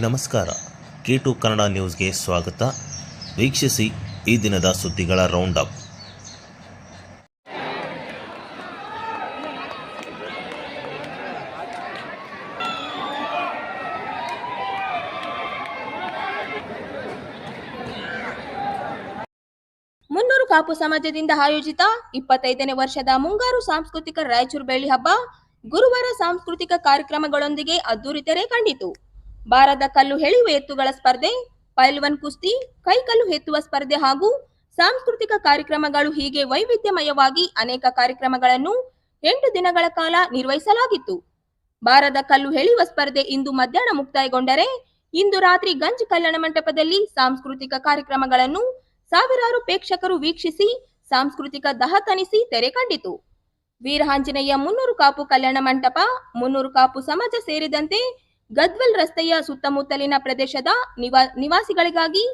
ನಮಸ್ಕಾರ. K2 ಕನ್ನಡ ನ್ಯೂಸ್ಗೆ ಸ್ವಾಗತ. ವೀಕ್ಷಿಸಿ ಈ ದಿನದ ಸುದ್ದಿಗಳ ರೌಂಡ್ ಅಪ್. ಮುನ್ನೂರು ಕಾಪು ಸಮಾಜದಿಂದ ಆಯೋಜಿತ 25ನೇ ವರ್ಷದ ಮುಂಗಾರು ಸಾಂಸ್ಕೃತಿಕ ರಾಯಚೂರು ಬೆಳ್ಳಿ ಹಬ್ಬ ಗುರುವಾರ ಸಾಂಸ್ಕೃತಿಕ ಕಾರ್ಯಕ್ರಮಗಳೊಂದಿಗೆ ಅದ್ದೂರಿ ತೆರೆ ಕಂಡಿತು. ಭಾರದ ಕಲ್ಲು ಎಳೆಯುವ ಎತ್ತುಗಳ ಸ್ಪರ್ಧೆ, ಪೈಲ್ವಾನ್ ಕುಸ್ತಿ, ಕೈಕಲ್ಲು ಎತ್ತುವ ಸ್ಪರ್ಧೆ ಹಾಗೂ ಸಾಂಸ್ಕೃತಿಕ ಕಾರ್ಯಕ್ರಮಗಳು ಹೀಗೆ ವೈವಿಧ್ಯಮಯವಾಗಿ ಅನೇಕ ಕಾರ್ಯಕ್ರಮಗಳನ್ನು 8 ದಿನಗಳ ಕಾಲ ನಿರ್ವಹಿಸಲಾಗಿತ್ತು. ಭಾರದ ಕಲ್ಲು ಎಳೆಯುವ ಸ್ಪರ್ಧೆ ಇಂದು ಮಧ್ಯಾಹ್ನ ಮುಕ್ತಾಯಗೊಂಡರೆ ಇಂದು ರಾತ್ರಿ ಗಂಜ್ ಕಲ್ಯಾಣ ಮಂಟಪದಲ್ಲಿ ಸಾಂಸ್ಕೃತಿಕ ಕಾರ್ಯಕ್ರಮಗಳನ್ನು ಸಾವಿರಾರು ಪ್ರೇಕ್ಷಕರು ವೀಕ್ಷಿಸಿ ಸಾಂಸ್ಕೃತಿಕ ದಹತನಿಸಿ ತೆರೆ ಕಂಡಿತು. ವೀರಆಂಜನೇಯ ಮುನ್ನೂರು ಕಾಪು ಕಲ್ಯಾಣ ಮಂಟಪ, ಮುನ್ನೂರು ಕಾಪು ಸಮಾಜ ಸೇರಿದಂತೆ ಗದ್ವಾಲ್ ರಸ್ತೆಯ ಸುತ್ತಮುತ್ತಲಿನ ಪ್ರದೇಶದ ನಿವಾಸಿಗಳಿಗಾಗಿ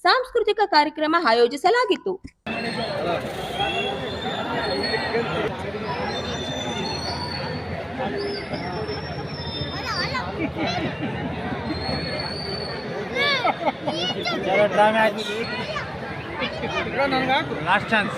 ಸಾಂಸ್ಕೃತಿಕ ಕಾರ್ಯಕ್ರಮ ಆಯೋಜಿಸಲಾಗಿತ್ತು. लास्ट चांस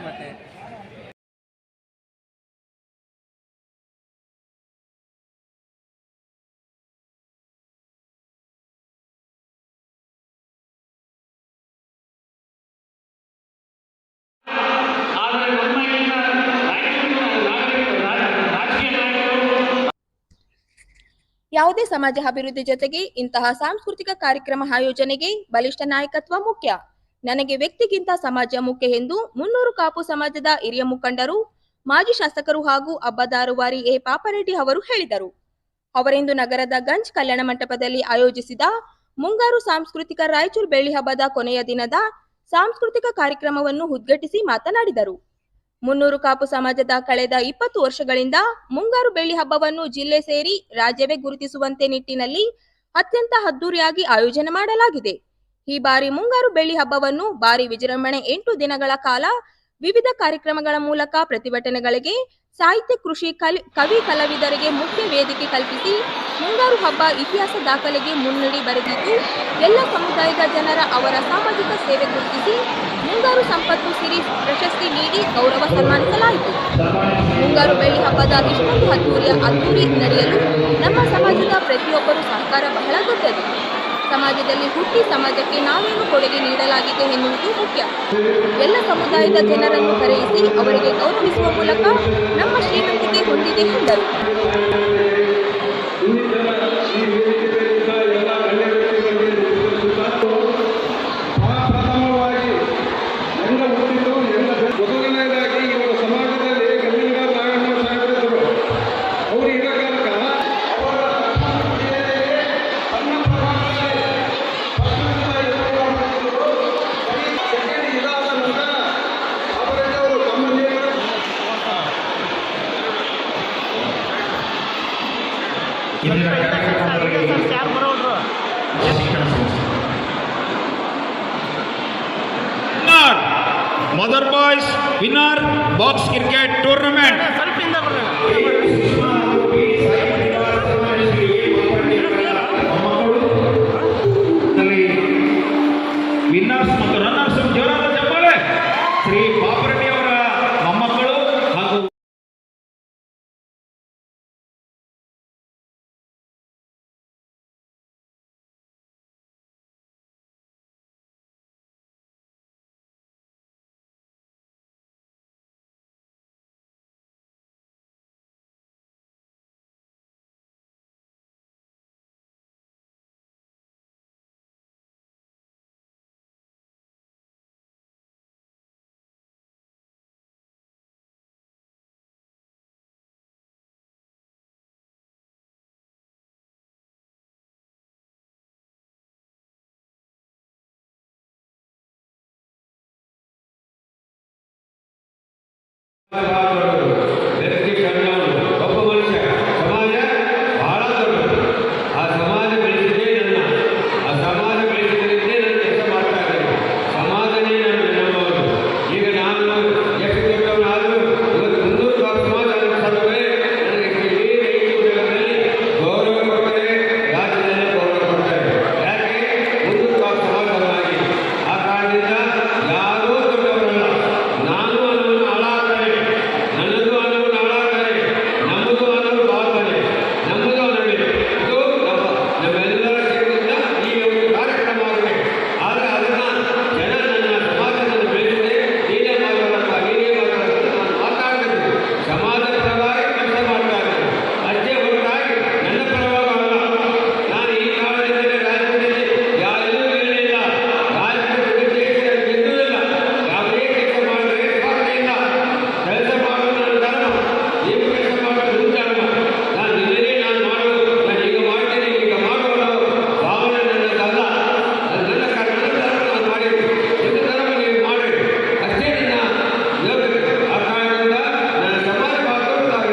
ಮತ್ತೆ ಯಾವುದೇ ಸಮಾಜ ಅಭಿವೃದ್ಧಿ ಜೊತೆಗೆ ಇಂತಹ ಸಾಂಸ್ಕೃತಿಕ ಕಾರ್ಯಕ್ರಮ ಆಯೋಜನೆಗೆ ಬಲಿಷ್ಠ ನಾಯಕತ್ವ ಮುಖ್ಯ. ನನಗೆ ವ್ಯಕ್ತಿಗಿಂತ ಸಮಾಜ ಮುಖ್ಯ ಎಂದು ಮುನ್ನೂರು ಕಾಪು ಸಮಾಜದ ಹಿರಿಯ ಮುಖಂಡರು, ಮಾಜಿ ಶಾಸಕರು ಹಾಗೂ ಹಬ್ಬದ ರೂವಾರಿ ಎ ಪಾಪರೆಡ್ಡಿ ಅವರು ಹೇಳಿದರು. ಅವರಿಂದು ನಗರದ ಗಂಜ್ ಕಲ್ಯಾಣ ಮಂಟಪದಲ್ಲಿ ಆಯೋಜಿಸಿದ ಮುಂಗಾರು ಸಾಂಸ್ಕೃತಿಕ ರಾಯಚೂರು ಬೆಳ್ಳಿ ಹಬ್ಬದ ಕೊನೆಯ ದಿನದ ಸಾಂಸ್ಕೃತಿಕ ಕಾರ್ಯಕ್ರಮವನ್ನು ಉದ್ಘಾಟಿಸಿ ಮಾತನಾಡಿದರು. ಮುನ್ನೂರು ಕಾಪು ಸಮಾಜದ ಕಳೆದ 20 ವರ್ಷಗಳಿಂದ ಮುಂಗಾರು ಬೆಳ್ಳಿ ಹಬ್ಬವನ್ನು ಜಿಲ್ಲೆ ಸೇರಿ ರಾಜ್ಯವೇ ಗುರುತಿಸುವಂತೆ ನಿಟ್ಟಿನಲ್ಲಿ ಅತ್ಯಂತ ಅದ್ದೂರಿಯಾಗಿ ಆಯೋಜನೆ ಮಾಡಲಾಗಿದೆ. ಈ ಬಾರಿ ಮುಂಗಾರು ಬೆಳ್ಳಿ ಹಬ್ಬವನ್ನು ಭಾರಿ ವಿಜೃಂಭಣೆ 8 ದಿನಗಳ ಕಾಲ ವಿವಿಧ ಕಾರ್ಯಕ್ರಮಗಳ ಮೂಲಕ ಪ್ರತಿಭಟನೆಗಳಿಗೆ, ಸಾಹಿತ್ಯ, ಕೃಷಿ, ಕವಿ ಕಲಾವಿದರಿಗೆ ಮುಖ್ಯ ವೇದಿಕೆ ಕಲ್ಪಿಸಿ ಮುಂಗಾರು ಹಬ್ಬ ಇತಿಹಾಸ ದಾಖಲೆಗೆ ಮುನ್ನುಡಿ ಬರೆದಿದ್ದು, ಎಲ್ಲ ಸಮುದಾಯದ ಜನರ ಅವರ ಸಾಮಾಜಿಕ ಸೇವೆ ಗುರುತಿಸಿ ಮುಂಗಾರು ಸಂಪತ್ತು ಸಿರಿ ಪ್ರಶಸ್ತಿ ನೀಡಿ ಗೌರವ ಸನ್ಮಾನಿಸಲಾಯಿತು. ಮುಂಗಾರು ಬೆಳ್ಳಿ ಹಬ್ಬದ ಇಷ್ಟೊಂದು ಅದ್ದೂರಿ ನಡೆಯಲು ನಮ್ಮ ಸಮಾಜದ ಪ್ರತಿಯೊಬ್ಬರು ಸಹಕಾರ ಬಹಳ ದೊಡ್ಡದು. ಸಮಾಜದಲ್ಲಿ ಹುಟ್ಟಿ ಸಮಾಜಕ್ಕೆ ನಾವೇನು ಕೊಡುಗೆ ನೀಡಲಾಗಿದೆ ಎನ್ನುವುದು ಮುಖ್ಯ. ಎಲ್ಲ ಸಮುದಾಯದ ಜನರನ್ನು ಕರೆಯಿಸಿ ಅವರಿಗೆ ಗೌರವಿಸುವ ಮೂಲಕ ನಮ್ಮ ಶ್ರೀಮಂತಿಕೆ ಹೊಂದಿದೆ ಎಂದರು. ಇಂದಿನ ಕಾರ್ಯಕ್ರಮದಲ್ಲಿ Mother Boys winner box cricket tournament. Winners ಮತ್ತು ರನ್ನರ್ಸ್ ಜೋರಾದ ಚಪ್ಪಾಳೆ. ಶ್ರೀ ಪಾಪರೆಡ್ಡಿ ಅವರ ಮೊಮ್ಮಕ್ಕಳು ಹಾಗೂ ವ್ಯಕ್ತಿ ಕಣ್ಣವರು ಒಬ್ಬ ಮನುಷ್ಯ ಸಮಾಜ ಬಹಳ ದೊಡ್ಡದು. ಆ ಸಮಾಜ ಬೆಳೆಸಿದ್ದೇ ನನ್ನ, ಆ ಸಮಾಜ ಬೆಳೆಸಿದ್ದೇ ನಾನು ಕೆಲಸ ಮಾಡ್ತಾ ಇದ್ದೇನೆ. ಸಮಾಜನೇ ನಾನು ನೆನಪಬಹುದು. ಈಗ ನಾನು ಎಷ್ಟು ದೊಡ್ಡವನಾದರೂ ಇವತ್ತು ಮುಂದೂರು ಸಮಾಜ ಸರ್ವೇ ನನಗೆ ಇಡೀ ಜಗತ್ತಿನಲ್ಲಿ ಗೌರವ ಕೊಡ್ತಾರೆ, ರಾಜ್ಯದಲ್ಲಿ ಗೌರವ ಕೊಡ್ತಾರೆ. ಯಾಕೆ? ಮುಂದೂರು ಸಮಾಜವಾಗಿ. ಆ ಕಾರಣದಿಂದ ಯಾರೂ ದೊಡ್ಡವರಲ್ಲ. ನಾನು ಅನ್ನೋನು ಹಾಳಾಗ್ತಾನೆ, ನನ್ನದು ಅನ್ನೋನು ಹಾಳಾಗ್ತಾನೆ, ನಮ್ಮದು ಅನ್ನೋನು ಬಾಳ್ತಾನೆ, ನಮ್ಮದು ಅನ್ನೋದು ಇದು ನಮ್ಮೆಲ್ಲರ ಸೇರಿದ ಈ ಒಂದು ಕಾರ್ಯಕ್ರಮ ಆಗಿದೆ. ಆದರೆ ಅದನ್ನ ಜನ ನನ್ನ ಸಮಾಜದಲ್ಲಿ ಬೆಳೆಸಿದೆ. ನೀನೇ ಮಾತಾಡಪ್ಪ, ನೀನೇ ಮಾತಾಡಪ್ಪ, ನಾನು ಮಾತಾಡ್ತಿದ್ದೆ. ಸಮಾಜದ ಪರವಾಗಿ ಕೆಲಸ ಮಾಡ್ತಾ ಇದ್ದೇನೆ. ಅಷ್ಟೇ ಹೊರತಾಗಿ ನನ್ನ ಪರವಾಗಿ ಅಲ್ಲ. ನಾನು ಈ ಕಾಲದಲ್ಲಿ ರಾಜ್ಯದಲ್ಲಿ ಯಾರಿಗೂ ಇರಲಿಲ್ಲ, ರಾಜ್ಯದ ದೇಶದಲ್ಲಿ ಗೆದ್ದೂ ಇಲ್ಲ. ಯಾವುದೇ ಕೆಲಸ ಮಾಡಿದ್ರೆ ಸ್ವಾರ್ಥದಿಂದ ಕೆಲಸ ಮಾಡೋದು ನನ್ನ ಧರ್ಮ. ನೀವು ಕೆಲಸ ಮಾಡೋದು ನಿಮ್ಮ ಧರ್ಮ. ನಾನು ನಿನ್ನೆ ನಾನು ಮಾಡೋದು, ನಾನು ಈಗ ಮಾಡ್ತೇನೆ, ಈಗ ಮಾಡುವ ಭಾವನೆ ನನ್ನದಲ್ಲ. ನನ್ನ ಧರ್ಮ ನಾನು ಮಾಡಿದ್ದು, ನಿಮ್ಮ ಧರ್ಮ ನೀವು ಮಾಡಿದ್ದು. ಅಷ್ಟೇ ನನ್ನ ಯೋಗ್ಯತೆ. ಆ ಕಾರಣದಿಂದ ನನ್ನ ಸಮಾಜ ಬಹಳ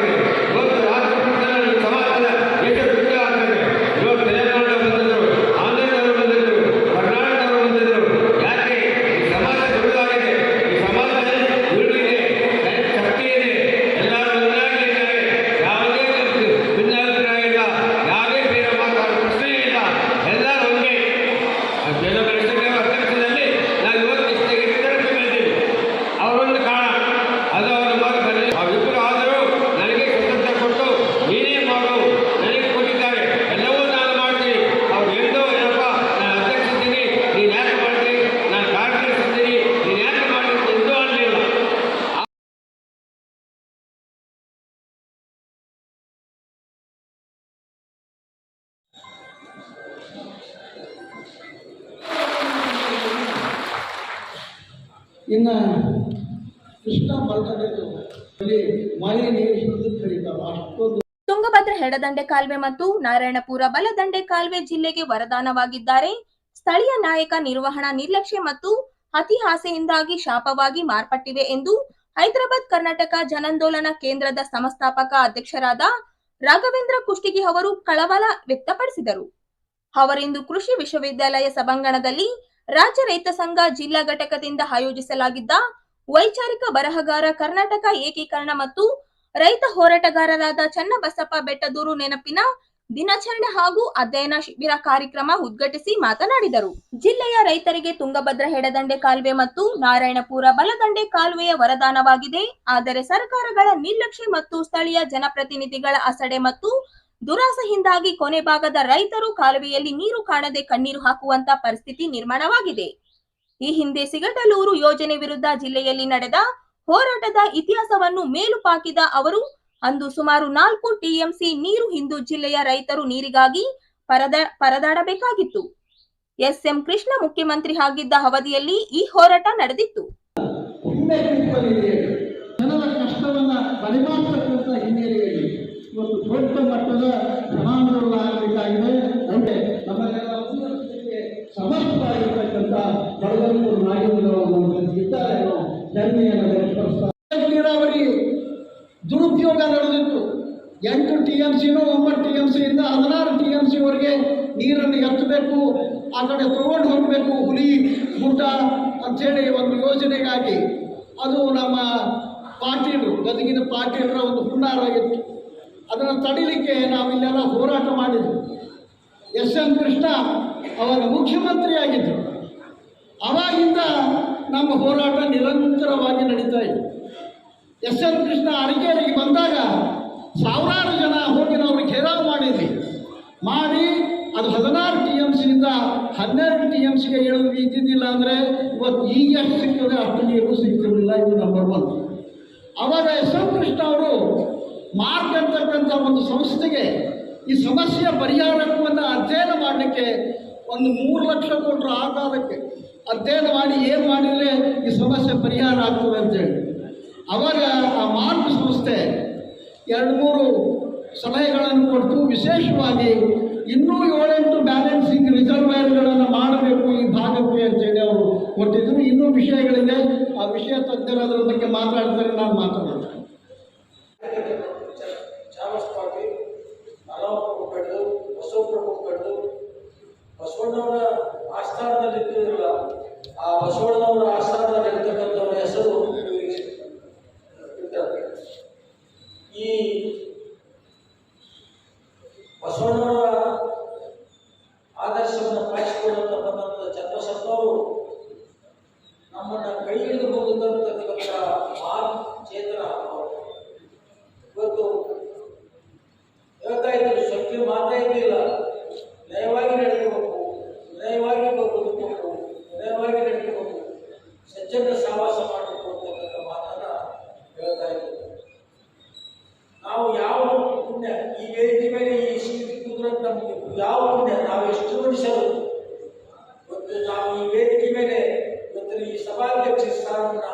ಇವತ್ತು ರಾಷ್ಟ್ರಪತಿ ನನ್ನ ಸಮಾಜದ ಎಷ್ಟು ವೃದ್ಧಿ ಆಗ್ತದೆ. ಇವತ್ತು ತೆಲಂಗಾಣದವರು ಬಂದಿದ್ದರು, ಆಂಧ್ರದವರು ಬಂದಿದ್ದರು, ಕರ್ನಾಟಕದವರು ಬಂದಿದ್ದರು. ಯಾಕೆ? ಈ ಸಮಾಜ ದೊಡ್ಡದಾಗಿದೆ. ಈ ಸಮಾಜದಲ್ಲಿ ಉಳಿದಿದೆ, ಶಕ್ತಿ ಇದೆ, ಎಲ್ಲರೂ ಒಂದಾಗಿದ್ದಾರೆ. ಯಾವುದೇ ಭಿನ್ನಾಭಿಪ್ರಾಯ ಇಲ್ಲ, ಯಾವುದೇ ಬೇರೆ ಮಾತಾಡೋ ಪ್ರಶ್ನೆ ಇಲ್ಲ, ಎಲ್ಲರೂ ಒಂದೇ. ಕೆಲವು ಅಧ್ಯಕ್ಷದಲ್ಲಿ ನಾವು ಇವತ್ತು ಇಷ್ಟರ ಬೆಳೆದಿವಿ. ಅವರೊಂದು ಕಾರಣ ಅದು ಅವರ ಮಾತು ಬರಲಿ. ಅವಿಬ್ಬರು ಆದರೂ ನನಗೆ ಸ್ವತಂತ್ರ ಕೊಟ್ಟು ನೀನೇ ಮಾಡು ನನಗೆ ಕೊಟ್ಟಿದ್ದಾರೆ. ಎಲ್ಲವೂ ನಾನು ಮಾಡ್ತೀನಿ. ಅವ್ರು ಎಂದೋ ಏನಪ್ಪ ನಾನು ಅಧ್ಯಕ್ಷ ಇದ್ದೀನಿ, ನೀನು ಯಾಕೆ ಮಾಡ್ತೀನಿ, ನಾನು ಕಾರ್ಯದರ್ಶಿ ಇದ್ದೀನಿ, ನೀನು ಯಾಕೆ ಮಾಡ್ತೀನಿ ಎಂದೂ ಅನ್ನಲಿಲ್ಲ. ಇನ್ನು ಕೃಷ್ಣ ಬಲ್ಕಡೆದು ಅಲ್ಲಿ ಮಳೆ ನೀರು ಸುರಿದು ಕರೀತಾವ ಅಷ್ಟೊಂದು ತುಂಗಭದ್ರಾ ಎಡದಂಡೆ ಕಾಲುವೆ ಮತ್ತು ನಾರಾಯಣಪುರ ಬಲದಂಡೆ ಕಾಲುವೆ ಜಿಲ್ಲೆಗೆ ವರದಾನವಾಗಿದ್ದಾರೆ. ಸ್ಥಳೀಯ ನಾಯಕ ನಿರ್ವಹಣಾ ನಿರ್ಲಕ್ಷ್ಯ ಮತ್ತು ಅತಿ ಆಸೆಯಿಂದಾಗಿ ಶಾಪವಾಗಿ ಮಾರ್ಪಟ್ಟಿವೆ ಎಂದು ಹೈದರಾಬಾದ್ ಕರ್ನಾಟಕ ಜನಾಂದೋಲನ ಕೇಂದ್ರದ ಸಂಸ್ಥಾಪಕ ಅಧ್ಯಕ್ಷರಾದ ರಾಘವೇಂದ್ರ ಕುಷ್ಟಗಿ ಅವರು ಕಳವಳ ವ್ಯಕ್ತಪಡಿಸಿದರು. ಅವರಿಂದು ಕೃಷಿ ವಿಶ್ವವಿದ್ಯಾಲಯ ಸಭಾಂಗಣದಲ್ಲಿ ರಾಜ್ಯ ರೈತ ಸಂಘ ಜಿಲ್ಲಾ ಘಟಕದಿಂದ ಆಯೋಜಿಸಲಾಗಿದ್ದ ವೈಚಾರಿಕ ಬರಹಗಾರ ಕರ್ನಾಟಕ ಏಕೀಕರಣ ಮತ್ತು ರೈತ ಹೋರಾಟಗಾರರಾದ ಚನ್ನಬಸಪ್ಪ ಬೆಟ್ಟದೂರು ನೆನಪಿನ ದಿನಾಚರಣೆ ಹಾಗೂ ಅಧ್ಯಯನ ಶಿಬಿರ ಕಾರ್ಯಕ್ರಮ ಉದ್ಘಾಟಿಸಿ ಮಾತನಾಡಿದರು. ಜಿಲ್ಲೆಯ ರೈತರಿಗೆ ತುಂಗಭದ್ರಾ ಎಡದಂಡೆ ಕಾಲುವೆ ಮತ್ತು ನಾರಾಯಣಪುರ ಬಲದಂಡೆ ಕಾಲುವೆಯ ವರದಾನವಾಗಿದೆ. ಆದರೆ ಸರ್ಕಾರಗಳ ನಿರ್ಲಕ್ಷ್ಯ ಮತ್ತು ಸ್ಥಳೀಯ ಜನಪ್ರತಿನಿಧಿಗಳ ಅಸಡೆ ಮತ್ತು ದುರಾಸೆಯಿಂದಾಗಿ ಕೊನೆ ಭಾಗದ ರೈತರು ಕಾಲುವೆಯಲ್ಲಿ ನೀರು ಕಾಣದೆ ಕಣ್ಣೀರು ಹಾಕುವಂತ ಪರಿಸ್ಥಿತಿ ನಿರ್ಮಾಣವಾಗಿದೆ. ಈ ಹಿಂದೆ ಸಿಗಟಲೂರು ಯೋಜನೆ ವಿರುದ್ಧ ಜಿಲ್ಲೆಯಲ್ಲಿ ನಡೆದ ಹೋರಾಟದ ಇತಿಹಾಸವನ್ನು ಮೇಲುಪಾಕಿದ ಅವರು ಅಂದು ಸುಮಾರು 4 ಟಿಎಂಸಿ ನೀರು ಹಿಂದೂ ಜಿಲ್ಲೆಯ ರೈತರು ನೀರಿಗಾಗಿ ಪರದಾಡಬೇಕಾಗಿತ್ತು. ಎಸ್ಎಂ ಕೃಷ್ಣ ಮುಖ್ಯಮಂತ್ರಿ ಆಗಿದ್ದ ಅವಧಿಯಲ್ಲಿ ಈ ಹೋರಾಟ ನಡೆದಿತ್ತು. ಜನರ ಕಷ್ಟವನ್ನ ಪರಿಮಾಣಿಸತಕ್ಕಂಥ ಹಿನ್ನೆಲೆಯಲ್ಲಿ ಇವತ್ತು ದೊಡ್ಡ ಮಟ್ಟದ ಜನಾಂದೋಲನ ಆಗಬೇಕಾಗಿದೆ. ಅಂದ್ರೆ ನಮ್ಮೆಲ್ಲ ಸಮರ್ಥವಾಗಿರ್ತಕ್ಕಂಥ ಬಡವರು ನಾಯಕರು ಇದ್ದಾರೆ ಹೆಮ್ಮೆಯನ್ನು ವ್ಯಕ್ತಪಡಿಸ್ತಾರೆ. ನೀರಾವರಿ ದುರುಪಯೋಗ ನಡೆದಿತ್ತು. 8 TMC 9 TMC ಇಂದ 16 TMC ವರೆಗೆ ನೀರನ್ನು ಎತ್ತಬೇಕು, ಆ ಕಡೆ ತಗೊಂಡು ಹೋಗಬೇಕು ಹುಲಿ ಗುಡ್ಡ ಅಂಥೇಳಿ ಒಂದು ಯೋಜನೆಗಾಗಿ ಅದು ನಮ್ಮ ಪಾಟೀಲರು, ಗದಗಿನ ಪಾಟೀಲರ ಒಂದು ಹುನ್ನಾರಾಗಿತ್ತು. ಅದನ್ನು ತಡಿಲಿಕ್ಕೆ ನಾವಿಲ್ಲೆಲ್ಲ ಹೋರಾಟ ಮಾಡಿದ್ವಿ. SN ಕೃಷ್ಣ ಅವಾಗ ಮುಖ್ಯಮಂತ್ರಿಯಾಗಿದ್ದರು. ಅವಾಗಿಂದ ನಮ್ಮ ಹೋರಾಟ ನಿರಂತರವಾಗಿ ನಡೀತಾ ಇದೆ. SN ಕೃಷ್ಣ ಅರಕೇರಿಗೆ ಬಂದಾಗ ಸಾವಿರಾರು ಜನ ಹೋಗಿ ನಾವು ಘೇರಾವ್ ಮಾಡಿದ್ವಿ. ಮಾಡಿ ಅದು 16 TMCಯಿಂದ 12 TMCಗೆ ಇಳಿದು ಇದ್ದಿದ್ದಿಲ್ಲ ಅಂದರೆ ಇವತ್ತು ಈಗ ಎಷ್ಟು ಸಿಗ್ತದೆ ಅಷ್ಟು ನೀರು ಸಿಗ್ತಿರಲಿಲ್ಲ. ಇದು ನಂಬರ್ 1. ಆವಾಗ SN ಕೃಷ್ಣ ಅವರು ಮಾರ್ಕ್ ಅಂತಕ್ಕಂಥ ಒಂದು ಸಂಸ್ಥೆಗೆ ಈ ಸಮಸ್ಯೆಯ ಪರಿಹಾರಕ್ಕೂ ಅಧ್ಯಯನ ಮಾಡಲಿಕ್ಕೆ ಒಂದು 3 ಲಕ್ಷ ಕೊಟ್ಟರು. ಆ ಕಾಲಕ್ಕೆ ಅಧ್ಯಯನ ಮಾಡಿ ಏನು ಮಾಡಿದರೆ ಈ ಸಮಸ್ಯೆ ಪರಿಹಾರ ಆಗ್ತದೆ ಅಂತೇಳಿ ಆವಾಗ ಆ ಮಾರ್ಕ್ ಸಂಸ್ಥೆ 2-3 ಸಲಹೆಗಳನ್ನು ಕೊಟ್ಟು ವಿಶೇಷವಾಗಿ ಇನ್ನೂ 7-8 ಬ್ಯಾಲೆನ್ಸಿಂಗ್ ರಿಸರ್ವೈರ್ಗಳನ್ನು ಮಾಡಬೇಕು ಈ ಭಾಗಕ್ಕೆ ಅಂತೇಳಿ ಅವರು ಕೊಟ್ಟಿದ್ದರು. ಇನ್ನೂ ವಿಷಯಗಳಿದೆ, ಆ ವಿಷಯ ತಜ್ಞರು ಅದರ ಬಗ್ಗೆ ಮಾತಾಡ್ತಾರೆ, ನಾನು ಮಾತಾಡ್ತೇನೆ. ಚಾಮಸ್ವಾಮಿ ಅನಾವಪ್ರಭು ಕಡ್ದು ಬಸವಪ್ರಭು ಕಡ್ದು ಬಸವಣ್ಣವರ ಆಸ್ಥಾನದಲ್ಲಿ ಇದ್ದಿರಲಿಲ್ಲ. ಆ ಬಸವಣ್ಣವರ ಆಸ್ಥಾನದಲ್ಲಿ ಇರ್ತಕ್ಕಂಥವರ ಹೆಸರು ಇದ್ದಾರೆ. ಈ ಬಸವಣ್ಣವರ ಆದರ್ಶವನ್ನು ಕಾಯಿಸಿಕೊಳ್ಳುತ್ತಾ ಬಂದಂಥ ಚನ್ನಬಸಪ್ಪನವರು ನಮ್ಮನ್ನು ಕೈ ಹಿಡಿದು ಹೋಗುತ್ತಂತಕ್ಕಂಥ ಮಹಾನ್ ಚೇತನ ಅವರು. ಇವತ್ತು ಹೇಳ್ತಾ ಇದ್ರು, ಶಕ್ತಿ ಮಾತ್ರ ಇದ್ದಿಲ್ಲ, ನಯವಾಗಿ ನಡ್ಕೋಬೇಕು, ನಯವಾಗಿ ಬದುಕಬೇಕು, ನಯವಾಗಿ ನಡ್ಕೋಬೇಕು, ಸಜ್ಜನ ಸಹವಾಸ ಮಾಡಬೇಕು ಅಂತಕ್ಕಂಥ ಮಾತನ್ನ ಹೇಳ್ತಾ ಇದ್ರು. ನಾವು ಯಾವ ಪುಣ್ಯ ಈ ವೇದಿಕೆ ಮೇಲೆ ಈ ಶಕ್ತಿ ಕುದುರಂತ ನಮಗೆ ಯಾವ ಪುಣ್ಯ, ನಾವು ಎಷ್ಟು ಮನುಷ್ಯರು ಇವತ್ತು ನಾವು ಈ ವೇದಿಕೆ ಮೇಲೆ ಇವತ್ತು ಈ ಸಭಾಧ್ಯಕ್ಷ ಸ್ಥಾನವನ್ನ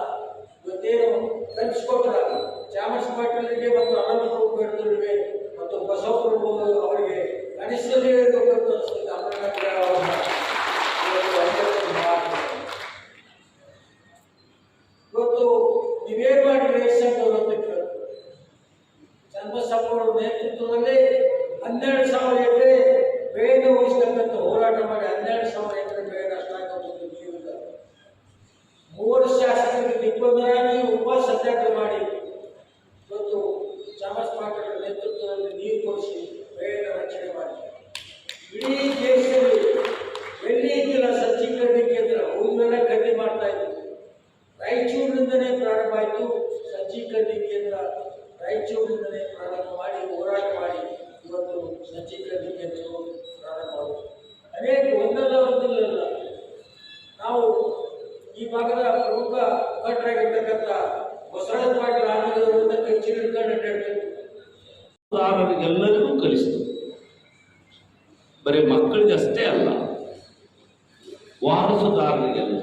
ಇವತ್ತೇನು ಕಲ್ಪಿಸಿಕೊಟ್ಟರಾಗ ಚಾಮರಾಜ ಪಾಟೀಲರಿಗೆ ಮತ್ತು ಅನಂತಪ್ರಭು ಬೇಡದವರಿಗೆ ಮತ್ತು ಬಸವಪ್ರಭು ಅವರಿಗೆ ಕನಿಷ್ಠದಲ್ಲಿ ಹೇಳಬೇಕು ಅಂತ ಅನಿಸ್ತದೆ. ಇವತ್ತು ನೀವೇನು ಮಾಡಿ ರೇಷನ್ದವರು ಅಂತ ಕೇಳಿದ್ರು. ಚನ್ನಬಸಪ್ಪನವರ ನೇತೃತ್ವದಲ್ಲಿ 12,000 ಎಕರೆ ಬೆಳೆಯನ್ನು ಉಳಿಸ್ತಕ್ಕಂಥ ಹೋರಾಟ ಮಾಡಿ 12,000 ಎಕರೆ ಬೆಳೆ ನಷ್ಟ ಆಗುತ್ತೆ ನೀರಿಂದ. 3 ಶಾಸಕರಿಗೆ ದಿಗ್ಬಂಧರಾಗಿ ಉಪವಾಸ ಸತ್ಯಾಗ್ರಹ ಮಾಡಿ ಇವತ್ತು ಚಾಮರಾಜ ಪಾಟೀಲರ ನೇತೃತ್ವದಲ್ಲಿ ನೀರು ಕೊಡಿಸಿ ಬೆಳೆಯನ್ನು ರಕ್ಷಣೆ ಮಾಡಿ ಇಡೀ ದೇಶದಲ್ಲಿ ಎಲ್ಲಿ ಇದ್ದಿಲ್ಲ ಸಜ್ಜೀಕರಣ ಕೇಂದ್ರ ಊರಿನೆಲ್ಲ ಖರೀದಿ ಮಾಡ್ತಾ ಇದ್ರು. ರಾಯಚೂರಿನಿಂದಲೇ ಪ್ರಾರಂಭ ಆಯಿತು ಸಜ್ಜೀಕರಣ ಕೇಂದ್ರ. ರಾಯಚೂರಿನಿಂದಲೇ ಪ್ರಾರಂಭ ಮಾಡಿ ಹೋರಾಟ ಮಾಡಿ ಇವತ್ತು ಸಜ್ಜೀಕರಣ ಕೇಂದ್ರಗಳು ಪ್ರಾರಂಭವಾಯಿತು. ಅನೇಕ ಒಂದಲ್ಲ ನಾವು ಈ ಭಾಗದ ಪ್ರಮುಖ ಮುಖಂಡರಾಗಿರ್ತಕ್ಕಂಥ ಬಸವರಾಜ ಪಾಟೀಲ್ ಆನಂದವರಿಂದ ಕೈ ಹಿಡ್ಕೊಂಡು ಅಡ್ಡಾಡ್ತಿದ್ರು. ಎಲ್ಲರಿಗೂ ಕಲಿಸ್ತು. ಬರೀ ಮಕ್ಕಳಿಗೆ ಅಷ್ಟೇ ಅಲ್ಲ, ವಾರಸುದಾರರಿಗೆಲ್ಲ.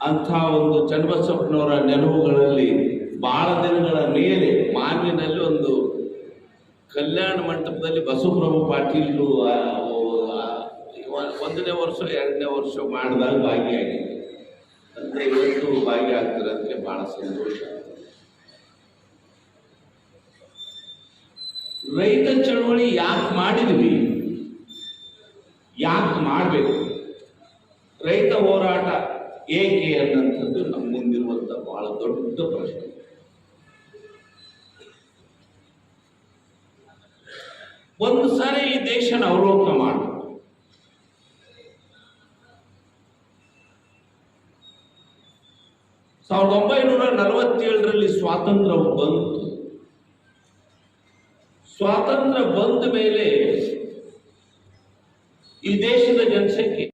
ಅಂಥ ಒಂದು ಚನ್ನಬಸಪ್ಪನವರ ನೆನಹುಗಳಲ್ಲಿ ಬಹಳ ದಿನಗಳ ಮೇಲೆ ಮಾನ್ವಿನಲ್ಲಿ ಒಂದು ಕಲ್ಯಾಣ ಮಂಟಪದಲ್ಲಿ ಬಸವಪ್ರಭು ಪಾಟೀಲ್ರು 1ನೇ ವರ್ಷ 2ನೇ ವರ್ಷ ಮಾಡಿದಾಗ ಭಾಗಿಯಾಗಿದೆ ಅಂತ ಇವತ್ತು ಭಾಗಿಯಾಗ್ತಿರೋದಕ್ಕೆ ಬಹಳ ಸಂತೋಷ. ರೈತ ಚಳವಳಿ ಯಾಕೆ ಮಾಡಿದ್ವಿ, ಯಾಕೆ ಮಾಡಬೇಕು, ರೈತ ಹೋರಾಟ ಏಕೆ ಅನ್ನಂಥದ್ದು ನಮ್ಮ ಮುಂದಿರುವಂಥ ಬಹಳ ದೊಡ್ಡ ಪ್ರಶ್ನೆ. ಒಂದು ಸಾರಿ ಈ ದೇಶನ ಅವಲೋಕನ ಮಾಡಬೇಕು. 1947ರಲ್ಲಿ ಸ್ವಾತಂತ್ರ್ಯ ಬಂತು. ಸ್ವಾತಂತ್ರ್ಯ ಬಂದ ಮೇಲೆ ಈ ದೇಶದ ಜನಸಂಖ್ಯೆ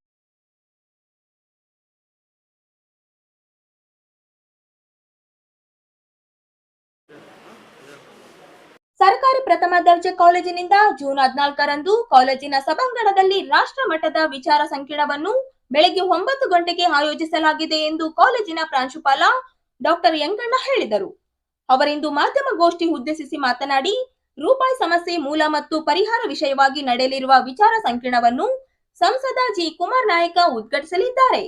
ಸರ್ಕಾರಿ ಪ್ರಥಮ ದರ್ಜೆ ಕಾಲೇಜಿನಿಂದ ಜೂನ್ 14ರಂದು ಕಾಲೇಜಿನ ಸಭಾಂಗಣದಲ್ಲಿ ರಾಷ್ಟ್ರ ಮಟ್ಟದ ವಿಚಾರ ಸಂಕಿರಣವನ್ನು ಬೆಳಗ್ಗೆ 9 ಗಂಟೆಗೆ ಆಯೋಜಿಸಲಾಗಿದೆ ಎಂದು ಕಾಲೇಜಿನ ಪ್ರಾಂಶುಪಾಲ ಡಾಕ್ಟರ್ ಯಂಕಣ್ಣ ಹೇಳಿದರು. ಅವರಿಂದು ಮಾಧ್ಯಮಗೋಷ್ಠಿ ಉದ್ದೇಶಿಸಿ ಮಾತನಾಡಿ, ರೂಪಾಯಿ ಸಮಸ್ಯೆ ಮೂಲ ಮತ್ತು ಪರಿಹಾರ ವಿಷಯವಾಗಿ ನಡೆಯಲಿರುವ ವಿಚಾರ ಸಂಕಿರಣವನ್ನು ಸಂಸದ ಜಿ ಕುಮಾರ್ ನಾಯಕ ಉದ್ಘಾಟಿಸಲಿದ್ದಾರೆ.